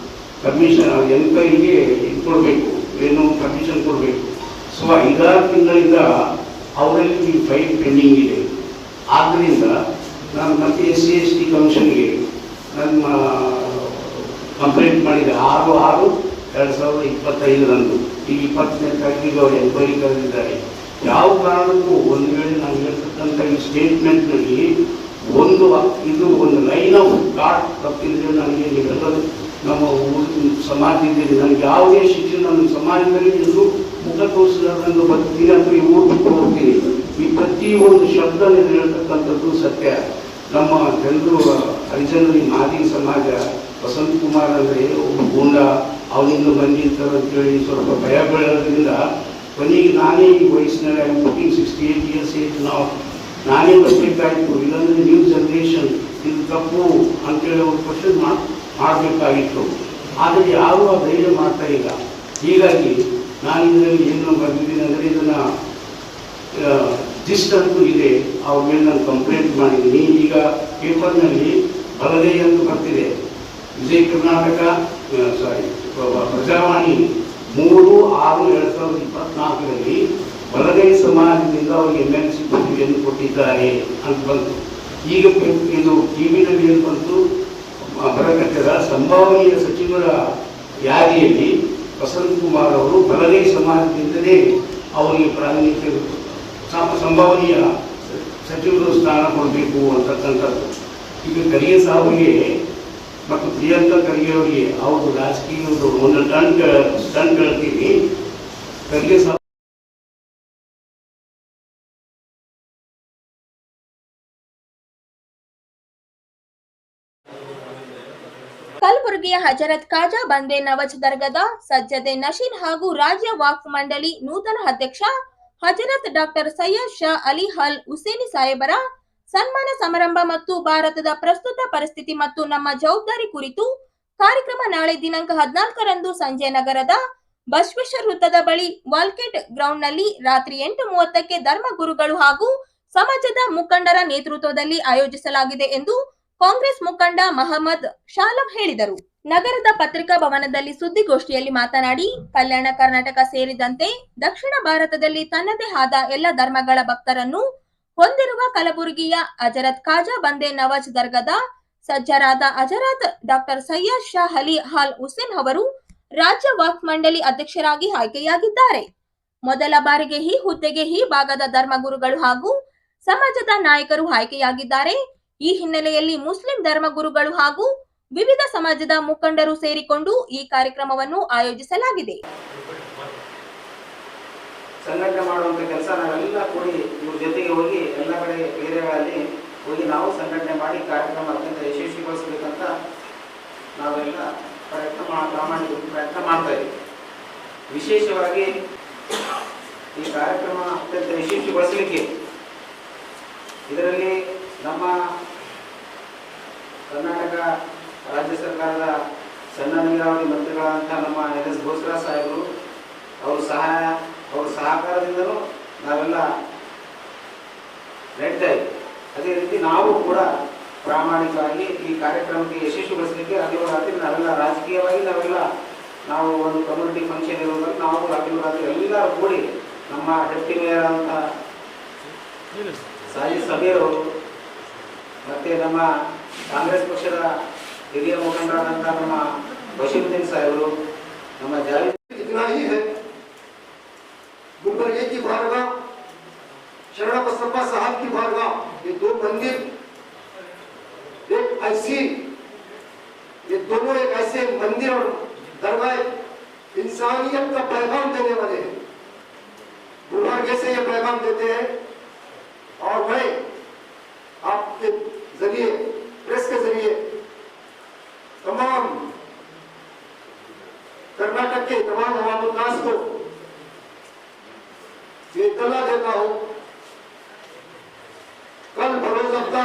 ಕಮಿಷನ್ ಎನ್ಕ್ವೈರಿಗೆ ಇದು ಕೊಡಬೇಕು, ಏನು ಕಮಿಷನ್ ಕೊಡಬೇಕು. ಸೊ 5-6 ತಿಂಗಳಿಂದ ಅವರಲ್ಲಿ ಈ ಫೈಲ್ ಪೆಂಡಿಂಗ್ ಇದೆ. ಆದ್ದರಿಂದ ನಾನು ಮತ್ತೆ SC/ST ಕಮಿಷನ್ಗೆ ನನ್ನ ಕಂಪ್ಲೇಂಟ್ ಮಾಡಿದೆ 6/6/2025 ಈಗ 20ನೇ ತಾರೀಕಿಗೆ ಅವರು ಎನ್ಕ್ವೈರಿ ಕರೆದಿದ್ದಾರೆ. ಯಾವ ಕಾರಣಕ್ಕೂ ಒಂದು ವೇಳೆ ನಾವು ಹೇಳ್ತಕ್ಕಂಥ ಈ ಸ್ಟೇಟ್ಮೆಂಟ್ನಲ್ಲಿ ಒಂದು ಲೈನ್ ಆಫ್ ಥಾಟ್ ತಪ್ಪಿದ್ರೆ ನನಗೆ ನೀವೆಲ್ಲರೂ ನಮ್ಮ ಸಮಾಜದಲ್ಲಿ ನನಗೆ ಯಾವುದೇ ಶಿಕ್ಷಣ ನನ್ನ ಸಮಾಜದಲ್ಲಿ ಎಲ್ಲರೂ ಮುಖ ತೋರಿಸಿದಂದು ಬರ್ತೀನಿ ಅಥವಾ ಈ ಊರು ಬಿಟ್ಟು ಹೋಗ್ತೀನಿ. ಈ ಪ್ರತಿಯೊಂದು ಶಬ್ದ ನೀವು ಹೇಳ್ತಕ್ಕಂಥದ್ದು ಸತ್ಯ. ನಮ್ಮ ಜನರು ಹರಿಜನರು ಈ ಮಾದಿ ಸಮಾಜ ವಸಂತ್ ಕುಮಾರ್ ಅಂದರೆ ಒಬ್ಬ ಗೂಂಡ, ಅವನಿಂದ ಬಂದಿರ್ತಾರೆ ಅಂತೇಳಿ ಸ್ವಲ್ಪ ಭಯ ಬೀಳೋದ್ರಿಂದ ಕೊನೆಗೆ ನಾನೇ ಈ ವಯಸ್ಸಿನಲ್ಲಿ ಐ ಆಮ್ 68 years ಏಜ್ ನಾವು ನಾನೇ ಬರಬೇಕಾಯಿತು. ಇಲ್ಲಾಂದರೆ ನ್ಯೂ ಜನ್ರೇಷನ್ ಇದು ತಪ್ಪು ಅಂತೇಳಿ ಒಂದು ಕ್ವಶನ್ ಮಾಡಬೇಕಾಗಿತ್ತು. ಆದರೆ ಯಾರೂ ಆ ಧೈರ್ಯ ಮಾಡ್ತಾ ಇಲ್ಲ. ಹೀಗಾಗಿ ನಾನು ಇದರಲ್ಲಿ ಏನು ಬಂದಿದ್ದೀನಿ ಅಂದರೆ ಇದನ್ನು ಜಿಸ್ಟ್ ಅಂತೂ ಇದೆ, ಅವ್ರ ಮೇಲೆ ನಾನು ಕಂಪ್ಲೇಂಟ್ ಮಾಡಿದ್ದೀನಿ. ಈಗ ಪೇಪರ್ನಲ್ಲಿ ಬಲಗೈ ಅಂತ ಬರ್ತಿದೆ, ವಿಜಯ ಕರ್ನಾಟಕ ಪ್ರಜಾವಾಣಿ 3/6/2024 ಬಲಗೈ ಸಮಾಜದಿಂದ ಅವರಿಗೆ MLC ಪದವಿಯನ್ನು ಕೊಟ್ಟಿದ್ದಾರೆ ಅಂತ ಬಂತು. ಈಗ ಇದು ಟಿವಿನಲ್ಲಿ ಏನು ಬಂತು, ಬರಕಟ್ಟದ ಸಂಭಾವನೀಯ ಸಚಿವರ ಯಾದಿಯಲ್ಲಿ ವಸಂತ್ ಕುಮಾರ್ ಅವರು ಬಲಗೈ ಸಮಾಜದಿಂದಲೇ ಅವರಿಗೆ ಪ್ರಾತಿನಿಧ್ಯ ಸಂಭಾವನೀಯ ಸಚಿವರು ಸ್ಥಾನ ಕೊಡಬೇಕು ಅಂತಕ್ಕಂಥದ್ದು. ಈಗ ಖರ್ಗೆ ಸಾಹೇಬರಿಗೆ ಮತ್ತು ಪ್ರಿಯಾಂಕಾ ಖರ್ಗೆ ಅವರಿಗೆ ಅವರು ರಾಜಕೀಯದ ಒಂದು ಸ್ಟಂಟ್ ಹೇಳ್ತೀನಿ. ಖರ್ಗೆ ಸಾಹೇಬ್ ಕಲಬುರಗಿಯ ಹಜರತ್ ಖಾಜಾ ಬಂದೆ ನವಜ್ ದರ್ಗಾದ ಸಜ್ಜದೆ ನಶೀನ್ ಹಾಗೂ ರಾಜ್ಯ ವಾಕ್ಫ್ ಮಂಡಳಿ ನೂತನ ಅಧ್ಯಕ್ಷ ಹಜರತ್ ಡಾಕ್ಟರ್ ಸೈಯದ್ ಶಾ ಅಲಿ ಅಲ್ ಹುಸೇನಿ ಸಾಹೇಬರ ಸನ್ಮಾನ ಸಮಾರಂಭ ಮತ್ತು ಭಾರತದ ಪ್ರಸ್ತುತ ಪರಿಸ್ಥಿತಿ ಮತ್ತು ನಮ್ಮ ಜವಾಬ್ದಾರಿ ಕುರಿತು ಕಾರ್ಯಕ್ರಮ ನಾಳೆ ದಿನಾಂಕ 14ರಂದು ಸಂಜೆ ನಗರದ ಬಸವೇಶ್ವರ ವೃತ್ತದ ಬಳಿ ವಾಲ್ಕೆಟ್ ಗ್ರೌಂಡ್ನಲ್ಲಿ ರಾತ್ರಿ 8:30ಕ್ಕೆ ಧರ್ಮಗುರುಗಳು ಹಾಗೂ ಸಮಾಜದ ಮುಖಂಡರ ನೇತೃತ್ವದಲ್ಲಿ ಆಯೋಜಿಸಲಾಗಿದೆ ಎಂದು ಕಾಂಗ್ರೆಸ್ ಮುಖಂಡ ಮಹಮ್ಮದ್ ಶಾಲಂ ಹೇಳಿದರು. ನಗರದ ಪತ್ರಿಕಾ ಭವನದಲ್ಲಿ ಸುದ್ದಿಗೋಷ್ಠಿಯಲ್ಲಿ ಮಾತನಾಡಿ, ಕಲ್ಯಾಣ ಕರ್ನಾಟಕ ಸೇರಿದಂತೆ ದಕ್ಷಿಣ ಭಾರತದಲ್ಲಿ ತನ್ನದೇ ಆದ ಎಲ್ಲ ಧರ್ಮಗಳ ಭಕ್ತರನ್ನು ಹೊಂದಿರುವ ಕಲಬುರಗಿಯ ಹಜರತ್ ಖಾಜಾ ಬಂದೆ ನವಾಜ್ ದರ್ಗಾದ ಸಜ್ಜರಾದ ಹಜರತ್ ಡಾಕ್ಟರ್ ಸೈಯದ್ ಶಾ ಅಲಿ ಅಲ್ ಹುಸೇನ್ ಅವರು ರಾಜ್ಯ ವಾಕ್ಫ್ ಮಂಡಳಿ ಅಧ್ಯಕ್ಷರಾಗಿ ಆಯ್ಕೆಯಾಗಿದ್ದಾರೆ. ಮೊದಲ ಬಾರಿಗೆ ಈ ಹುದ್ದೆಗೆ ಈ ಭಾಗದ ಧರ್ಮಗುರುಗಳು ಹಾಗೂ ಸಮಾಜದ ನಾಯಕರು ಆಯ್ಕೆಯಾಗಿದ್ದಾರೆ. ಈ ಹಿನ್ನೆಲೆಯಲ್ಲಿ ಮುಸ್ಲಿಂ ಧರ್ಮಗುರುಗಳು ಹಾಗೂ ವಿವಿಧ ಸಮಾಜದ ಮುಖಂಡರು ಸೇರಿಕೊಂಡು ಈ ಕಾರ್ಯಕ್ರಮವನ್ನು ಆಯೋಜಿಸಲಾಗಿದೆ. ಸಂಘಟನೆ ಮಾಡುವಂತ ಕೆಲಸ ನಾವೆಲ್ಲ ಕೂಡಿ ಇವ್ರ ಜೊತೆಗೆ ಹೋಗಿ ಎಲ್ಲ ಕಡೆ ಏರಿಯಾಗಳಲ್ಲಿ ಹೋಗಿ ನಾವು ಸಂಘಟನೆ ಮಾಡಿ ಕಾರ್ಯಕ್ರಮ ಅತ್ಯಂತ ಯಶಸ್ವಿಗೊಳಿಸಬೇಕಂತ ನಾವೆಲ್ಲ ಪ್ರಾಮಾಣಿಕ ಪ್ರಯತ್ನ ಮಾಡ್ತಾ ಇದ್ದೀವಿ. ವಿಶೇಷವಾಗಿ ಈ ಕಾರ್ಯಕ್ರಮ ಅತ್ಯಂತ ಯಶಸ್ವಿಗೊಳಿಸಲಿಕ್ಕೆ ಇದರಲ್ಲಿ ನಮ್ಮ ಕರ್ನಾಟಕ ರಾಜ್ಯ ಸರ್ಕಾರದ ಸಣ್ಣ ನೀರಾವರಿ ಮಂತ್ರಿಗಳಾದಂಥ ನಮ್ಮ NS ಬೋಸರಾಜ್ ಸಾಹೇಬರು ಅವ್ರ ಸಹಕಾರದಿಂದಲೂ ನಾವೆಲ್ಲ ನಡೀತಾ ಇದ್ದೀವಿ. ಅದೇ ರೀತಿ ನಾವು ಕೂಡ ಪ್ರಾಮಾಣಿಕವಾಗಿ ಈ ಕಾರ್ಯಕ್ರಮಕ್ಕೆ ಯಶಸ್ವಿಗೊಳಿಸಲಿಕ್ಕೆ ಹಗಲು ರಾತ್ರಿ ನಾವೆಲ್ಲ ರಾಜಕೀಯವಾಗಿ ನಾವು ಒಂದು ಕಮ್ಯುನಿಟಿ ಫಂಕ್ಷನ್ ಇರೋದ್ರಲ್ಲಿ ನಾವು ಹಗಲು ರಾತ್ರಿ ಎಲ್ಲರೂ ಕೂಡಿ ನಮ್ಮ ಡೆಪ್ಟಿ ಮೇಯರ್ ಅಂತ ಸಾಜಿದ್ ಸಮೀರ್ ಅವರು ಮತ್ತು ನಮ್ಮ ಕಾಂಗ್ರೆಸ್ ಪಕ್ಷದ ಹಿರಿಯ ಮುಖಂಡರಾದಂಥ ನಮ್ಮ ಬಶೀರುದ್ದೀನ್ ಸಾಹೇಬರು, ನಮ್ಮ ಜಾವೇದ್ गुलबर्गे की बारगाह, शरण बसप्पा साहब की बारगाह, ये दो मंदिर ये दोनों एक ऐसे मंदिर और दरगाह इंसानियत का पैगाम देने वाले हैं। गुलबर्गे से ये पैगाम देते हैं और मैं आपके जरिए प्रेस के जरिए तमाम कर्नाटक के तमाम अवामुन्नास को ये इत्तला देता हूं, कल बरोज हफ्ता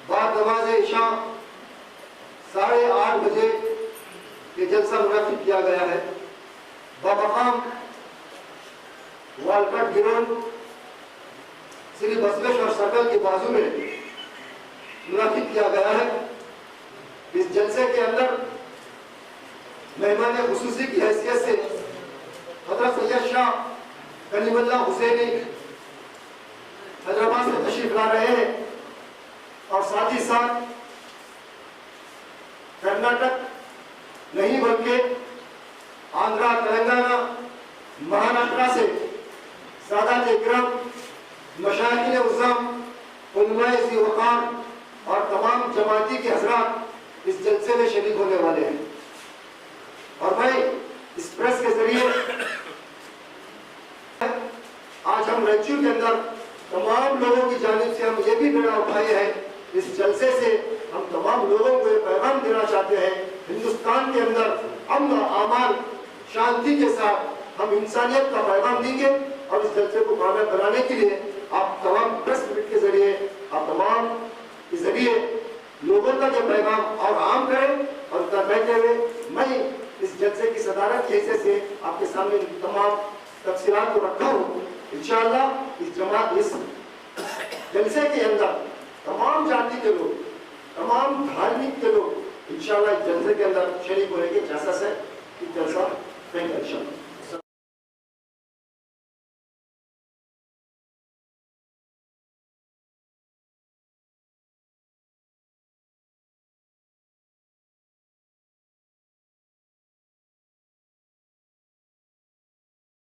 बाद गया है। बमकाम वालकट गिरोन श्री बसवेश्वर सर्कल के बाजू में मुनाफिक किया गया है। इस जलसे के अंदर मेहमान खुसूसी की हैसियत से हजरत सैयद शाह कलीमुल्लाह हुसैनी हैदराबाद से तशरीफ ला रहे हैं और साथ ही साथ कर्नाटक नहीं बल्कि आंध्रा, तेलंगाना, महाराष्ट्र से सादात इकराम, मशाइखिन उज़्ज़ाम, उलमाए ज़ी वक़ार और तमाम जमाती के हज़रात इस जलसे में शरीक होने वाले हैं। और मैं इस प्रेस के जरिए आज हम राज्यों के अंदर तमाम लोगों की जानिब से हम ये भी बेड़ा उठाए हैं, इस जलसे से हम तमाम लोगों को ये पैगाम देना चाहते हैं, हिंदुस्तान के अंदर अमन, अमान, शांति के साथ हम इंसानियत का पैगाम देंगे। और इस जलसे को कामयाब बनाने के लिए आप तमाम प्रेस मीट के जरिए, आप तमाम के जरिए लोगों तक ये पैगाम और आम करें। और कहते हुए मैं इस जलसे की सदारत के हिस्से से आपके सामने तमाम तफसीलात को रखा हूँ। इंशाअल्लाह इस जलसे के अंदर तमाम जाति के लोग, तमाम धार्मिक के लोग इंशाअल्लाह इस जलसे के अंदर शरीक होने की इजाज़त है। जलसा